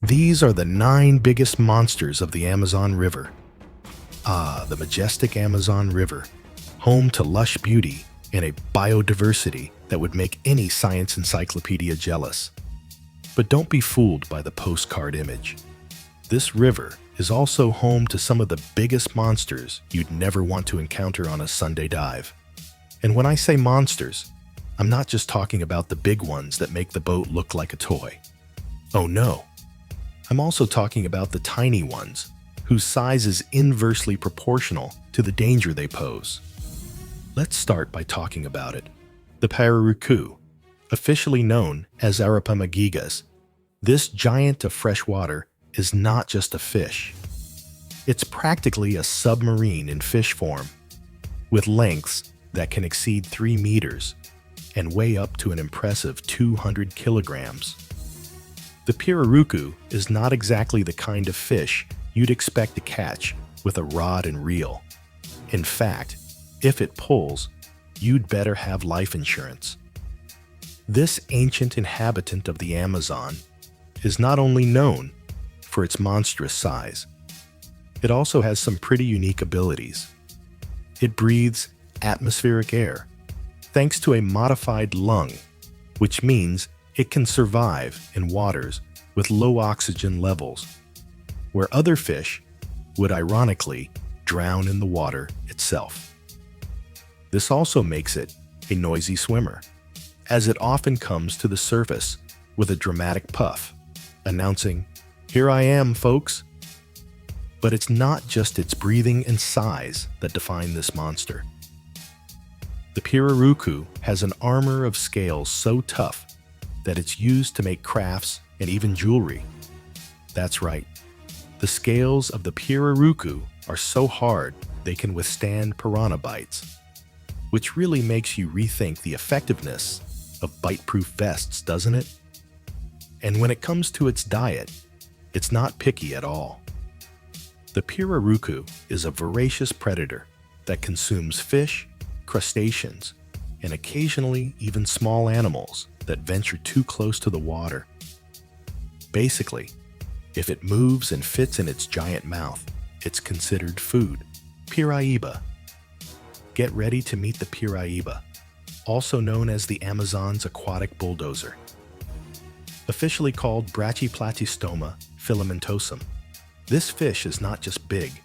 These are the 9 biggest monsters of the Amazon River. Ah, the majestic Amazon River, home to lush beauty and a biodiversity that would make any science encyclopedia jealous. But don't be fooled by the postcard image. This river is also home to some of the biggest monsters you'd never want to encounter on a Sunday dive. And when I say monsters, I'm not just talking about the big ones that make the boat look like a toy. Oh no, I'm also talking about the tiny ones whose size is inversely proportional to the danger they pose. Let's start by talking about it. The Pirarucu, officially known as Arapaima. This giant of fresh water is not just a fish. It's practically a submarine in fish form, with lengths that can exceed 3 meters and weigh up to an impressive 200 kilograms. The Pirarucu is not exactly the kind of fish you'd expect to catch with a rod and reel. In fact, if it pulls, you'd better have life insurance. This ancient inhabitant of the Amazon is not only known for its monstrous size, it also has some pretty unique abilities. It breathes atmospheric air, thanks to a modified lung, which means it can survive in waters with low oxygen levels, where other fish would ironically drown in the water itself. This also makes it a noisy swimmer, as it often comes to the surface with a dramatic puff, announcing, "Here I am, folks." But it's not just its breathing and size that define this monster. The Pirarucu has an armor of scales so tough that it's used to make crafts and even jewelry. That's right, the scales of the Pirarucu are so hard they can withstand piranha bites, which really makes you rethink the effectiveness of bite-proof vests, doesn't it? And when it comes to its diet, it's not picky at all. The Pirarucu is a voracious predator that consumes fish, crustaceans, and occasionally even small animals that venture too close to the water. Basically, if it moves and fits in its giant mouth, it's considered food. Piraiba. Get ready to meet the Piraiba, also known as the Amazon's aquatic bulldozer. Officially called Brachyplatystoma filamentosum, this fish is not just big.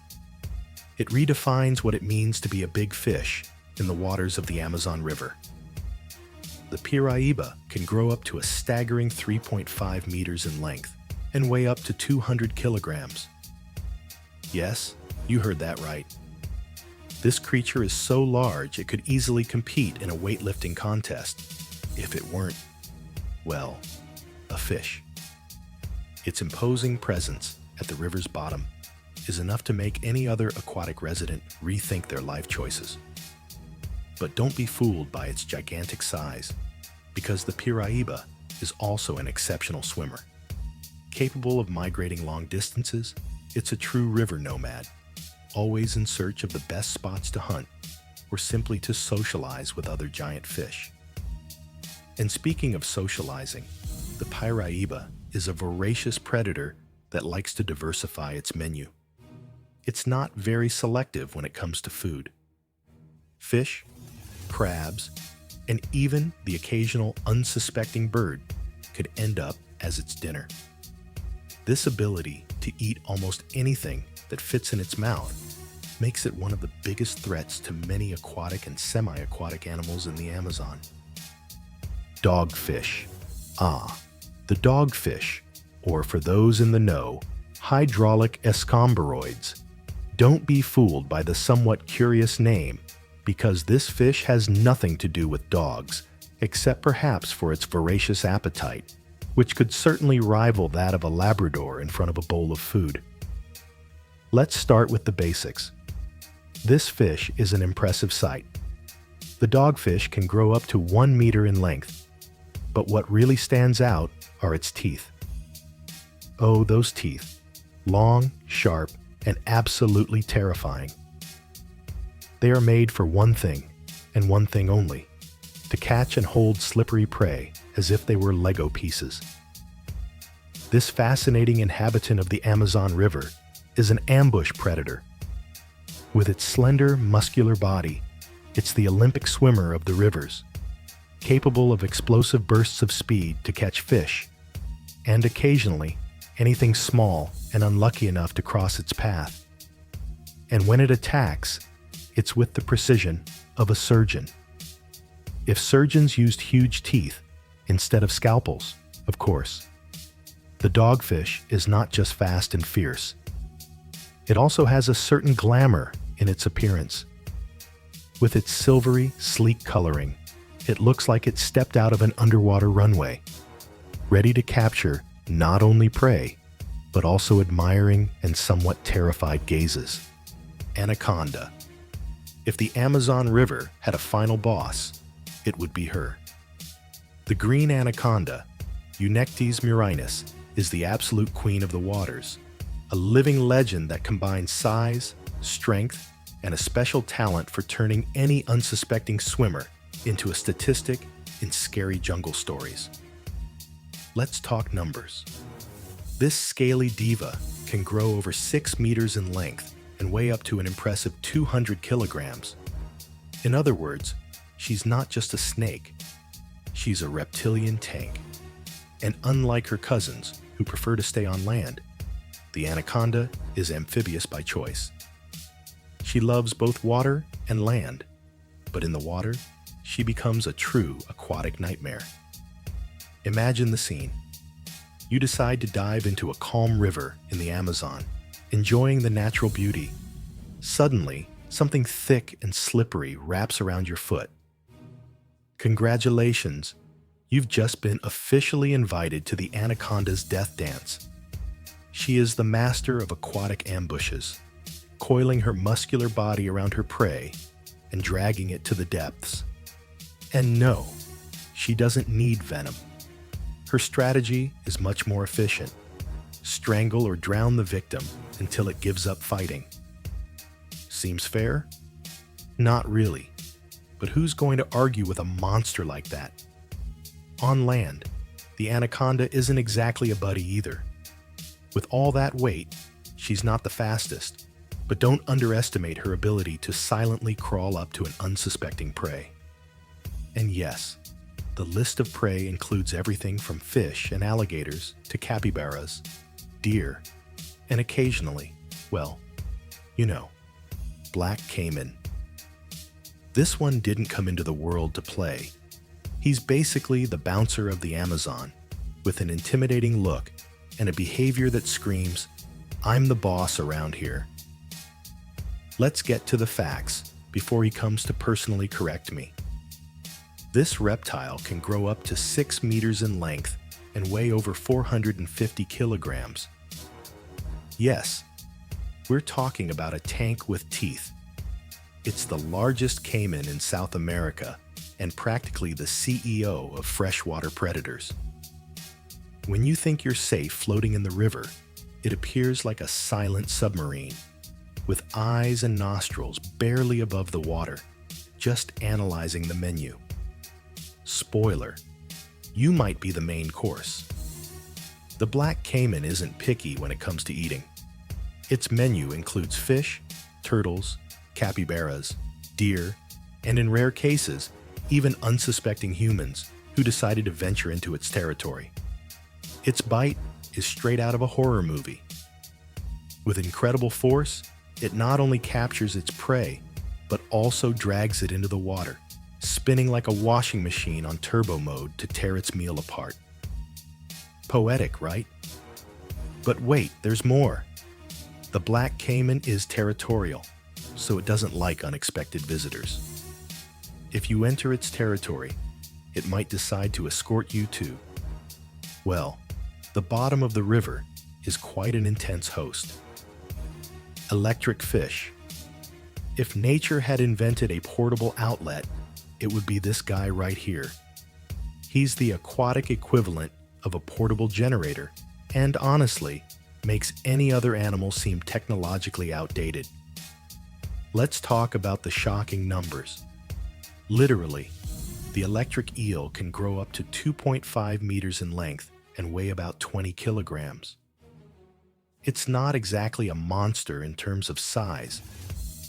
It redefines what it means to be a big fish in the waters of the Amazon River. The Piraiba can grow up to a staggering 3.5 meters in length and weigh up to 200 kilograms. Yes, you heard that right. This creature is so large it could easily compete in a weightlifting contest if it weren't, well, a fish. Its imposing presence at the river's bottom is enough to make any other aquatic resident rethink their life choices. But don't be fooled by its gigantic size, because the Piraiba is also an exceptional swimmer. Capable of migrating long distances, it's a true river nomad, always in search of the best spots to hunt or simply to socialize with other giant fish. And speaking of socializing, the Piraiba is a voracious predator that likes to diversify its menu. It's not very selective when it comes to food. Fish, crabs, and even the occasional unsuspecting bird could end up as its dinner. This ability to eat almost anything that fits in its mouth makes it one of the biggest threats to many aquatic and semi-aquatic animals in the Amazon. Dogfish. Ah, the dogfish, or for those in the know, hydraulic escomboroids. Don't be fooled by the somewhat curious name, because this fish has nothing to do with dogs, except perhaps for its voracious appetite, which could certainly rival that of a Labrador in front of a bowl of food. Let's start with the basics. This fish is an impressive sight. The dogfish can grow up to 1 meter in length, but what really stands out are its teeth. Oh, those teeth. Long, sharp, and absolutely terrifying. They are made for one thing, and one thing only, to catch and hold slippery prey as if they were Lego pieces. This fascinating inhabitant of the Amazon River is an ambush predator. With its slender, muscular body, it's the Olympic swimmer of the rivers, capable of explosive bursts of speed to catch fish, and occasionally anything small and unlucky enough to cross its path. And when it attacks, it's with the precision of a surgeon. If surgeons used huge teeth instead of scalpels, of course. The dogfish is not just fast and fierce. It also has a certain glamour in its appearance. With its silvery, sleek coloring, it looks like it stepped out of an underwater runway, ready to capture not only prey, but also admiring and somewhat terrified gazes. Anaconda. If the Amazon River had a final boss, it would be her. The green anaconda, Eunectes murinus, is the absolute queen of the waters, a living legend that combines size, strength, and a special talent for turning any unsuspecting swimmer into a statistic in scary jungle stories. Let's talk numbers. This scaly diva can grow over 6 meters in length and weigh up to an impressive 200 kilograms. In other words, she's not just a snake, she's a reptilian tank. And unlike her cousins, who prefer to stay on land, the anaconda is amphibious by choice. She loves both water and land, but in the water, she becomes a true aquatic nightmare. Imagine the scene. You decide to dive into a calm river in the Amazon, enjoying the natural beauty. Suddenly, something thick and slippery wraps around your foot. Congratulations, you've just been officially invited to the anaconda's death dance. She is the master of aquatic ambushes, coiling her muscular body around her prey and dragging it to the depths. And no, she doesn't need venom. Her strategy is much more efficient. Strangle or drown the victim until it gives up fighting. Seems fair? Not really. But who's going to argue with a monster like that? On land, the anaconda isn't exactly a buddy either. With all that weight, she's not the fastest, but don't underestimate her ability to silently crawl up to an unsuspecting prey. And yes, the list of prey includes everything from fish and alligators to capybaras, deer, and occasionally, well, you know, black caiman. This one didn't come into the world to play. He's basically the bouncer of the Amazon, with an intimidating look and a behavior that screams, "I'm the boss around here." Let's get to the facts before he comes to personally correct me. This reptile can grow up to 6 meters in length and weigh over 450 kilograms. Yes, we're talking about a tank with teeth. It's the largest caiman in South America and practically the CEO of freshwater predators. When you think you're safe floating in the river, it appears like a silent submarine, with eyes and nostrils barely above the water, just analyzing the menu. Spoiler, you might be the main course. The black caiman isn't picky when it comes to eating. Its menu includes fish, turtles, capybaras, deer, and in rare cases, even unsuspecting humans who decided to venture into its territory. Its bite is straight out of a horror movie. With incredible force, it not only captures its prey, but also drags it into the water, spinning like a washing machine on turbo mode to tear its meal apart. Poetic, right? But wait, there's more. The black caiman is territorial, so it doesn't like unexpected visitors. If you enter its territory, it might decide to escort you to, well, the bottom of the river is quite an intense host. Electric fish. If nature had invented a portable outlet, it would be this guy right here. He's the aquatic equivalent of a portable generator, and honestly, makes any other animal seem technologically outdated. Let's talk about the shocking numbers. Literally, the electric eel can grow up to 2.5 meters in length and weigh about 20 kilograms. It's not exactly a monster in terms of size,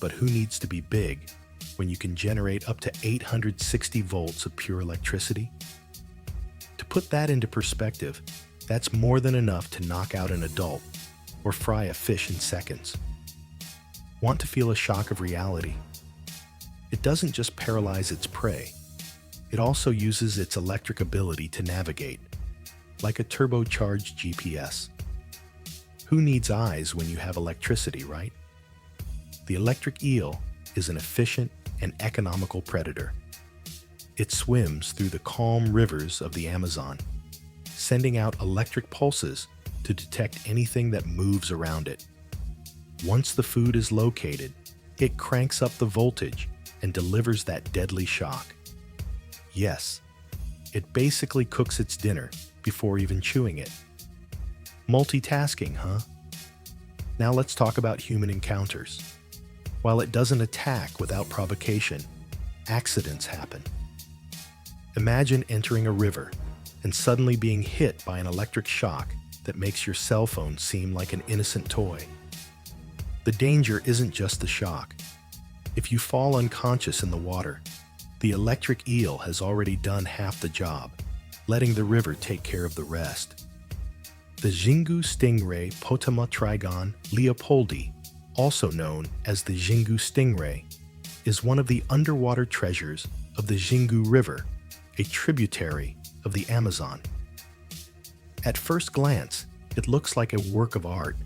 but who needs to be big when you can generate up to 860 volts of pure electricity? To put that into perspective, that's more than enough to knock out an adult or fry a fish in seconds. Want to feel a shock of reality? It doesn't just paralyze its prey, it also uses its electric ability to navigate, like a turbocharged GPS. Who needs eyes when you have electricity, right? The electric eel is an efficient and economical predator. It swims through the calm rivers of the Amazon, sending out electric pulses to detect anything that moves around it. Once the food is located, it cranks up the voltage and delivers that deadly shock. Yes, it basically cooks its dinner before even chewing it. Multitasking, huh? Now let's talk about human encounters. While it doesn't attack without provocation, accidents happen. Imagine entering a river and suddenly being hit by an electric shock that makes your cell phone seem like an innocent toy. The danger isn't just the shock. If you fall unconscious in the water, the electric eel has already done half the job, letting the river take care of the rest. The Xingu stingray Potama trigon leopoldi, also known as the Xingu stingray, is one of the underwater treasures of the Xingu River, a tributary of the Amazon. At first glance, it looks like a work of art,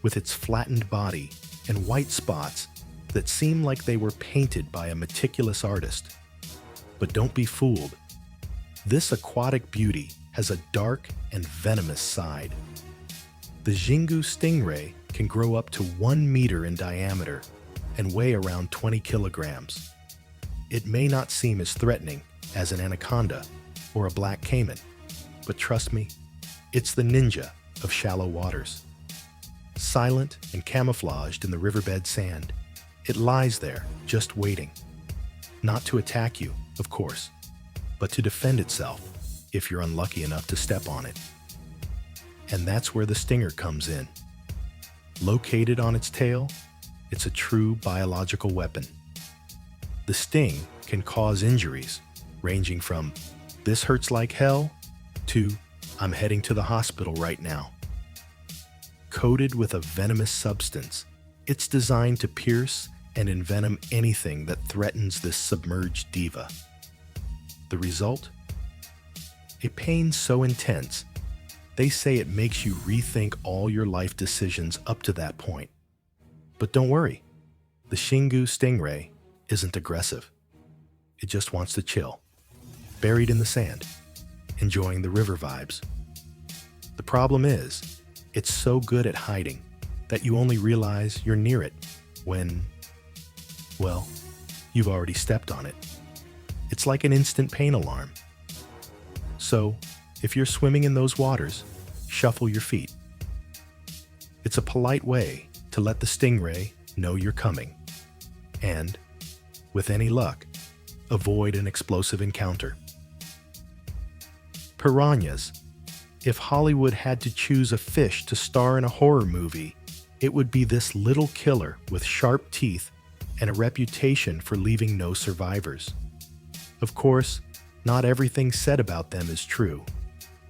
with its flattened body and white spots that seem like they were painted by a meticulous artist. But don't be fooled. This aquatic beauty has a dark and venomous side. The Xingu stingray can grow up to 1 meter in diameter and weigh around 20 kilograms. It may not seem as threatening as an anaconda or a black caiman, but trust me, it's the ninja of shallow waters. Silent and camouflaged in the riverbed sand, it lies there, just waiting. Not to attack you, of course, but to defend itself if you're unlucky enough to step on it. And that's where the stinger comes in. Located on its tail, it's a true biological weapon. The sting can cause injuries, ranging from "this hurts like hell" to "I'm heading to the hospital right now." Coated with a venomous substance, it's designed to pierce and envenom anything that threatens this submerged diva. The result? A pain so intense, they say it makes you rethink all your life decisions up to that point. But don't worry, the Xingu stingray isn't aggressive. It just wants to chill, buried in the sand, enjoying the river vibes. The problem is, it's so good at hiding that you only realize you're near it when, well, you've already stepped on it. It's like an instant pain alarm. So, if you're swimming in those waters, shuffle your feet. It's a polite way to let the stingray know you're coming. And, with any luck, avoid an explosive encounter. Piranhas. If Hollywood had to choose a fish to star in a horror movie, it would be this little killer with sharp teeth and a reputation for leaving no survivors. Of course, not everything said about them is true,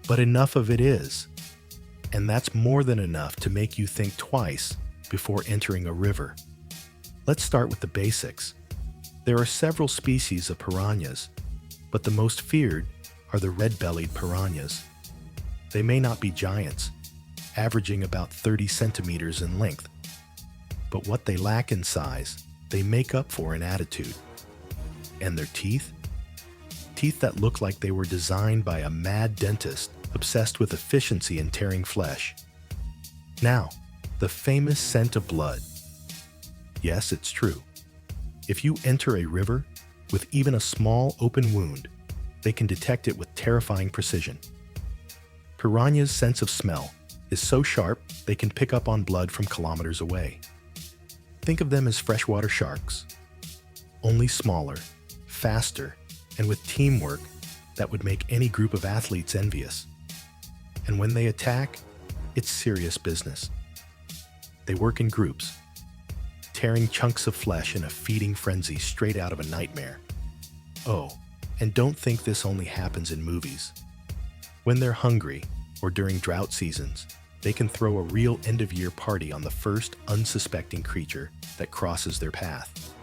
but enough of it is. And that's more than enough to make you think twice before entering a river. Let's start with the basics. There are several species of piranhas, but the most feared are the red-bellied piranhas. They may not be giants, averaging about 30 centimeters in length, but what they lack in size, they make up for in attitude. And their teeth? Teeth that look like they were designed by a mad dentist obsessed with efficiency in tearing flesh. Now, the famous scent of blood. Yes, it's true. If you enter a river with even a small open wound, they can detect it with terrifying precision. Piranha's sense of smell is so sharp they can pick up on blood from kilometers away. Think of them as freshwater sharks, only smaller, faster, and with teamwork that would make any group of athletes envious. And when they attack, it's serious business. They work in groups, tearing chunks of flesh in a feeding frenzy straight out of a nightmare. Oh, and don't think this only happens in movies. When they're hungry, or during drought seasons, they can throw a real end-of-year party on the first unsuspecting creature that crosses their path.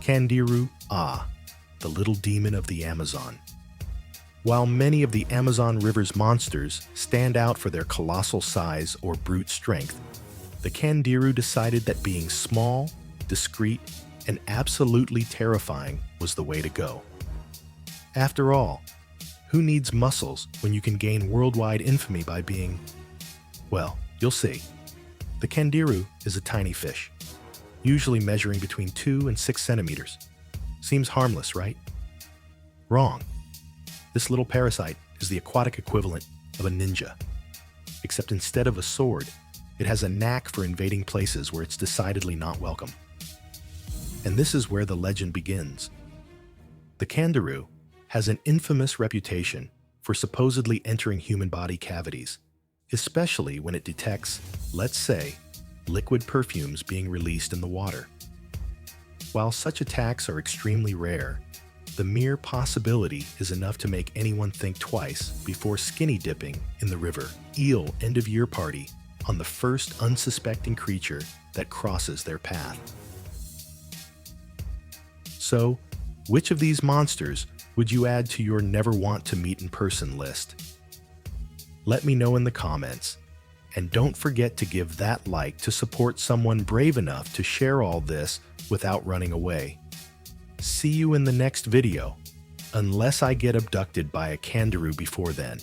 Candiru, the little demon of the Amazon. While many of the Amazon River's monsters stand out for their colossal size or brute strength, the Candiru decided that being small, discreet, and absolutely terrifying was the way to go. After all, who needs muscles when you can gain worldwide infamy by being... Well, you'll see. The Candiru is a tiny fish, usually measuring between 2 and 6 centimeters. Seems harmless, right? Wrong. This little parasite is the aquatic equivalent of a ninja. Except instead of a sword, it has a knack for invading places where it's decidedly not welcome. And this is where the legend begins. The Candiru has an infamous reputation for supposedly entering human body cavities, especially when it detects, let's say, liquid perfumes being released in the water. While such attacks are extremely rare, the mere possibility is enough to make anyone think twice before skinny dipping in the river eel end-of-year party on the first unsuspecting creature that crosses their path. So, which of these monsters would you add to your never want to meet in person list? Let me know in the comments, and don't forget to give that like to support someone brave enough to share all this without running away. See you in the next video, unless I get abducted by a Candiru before then.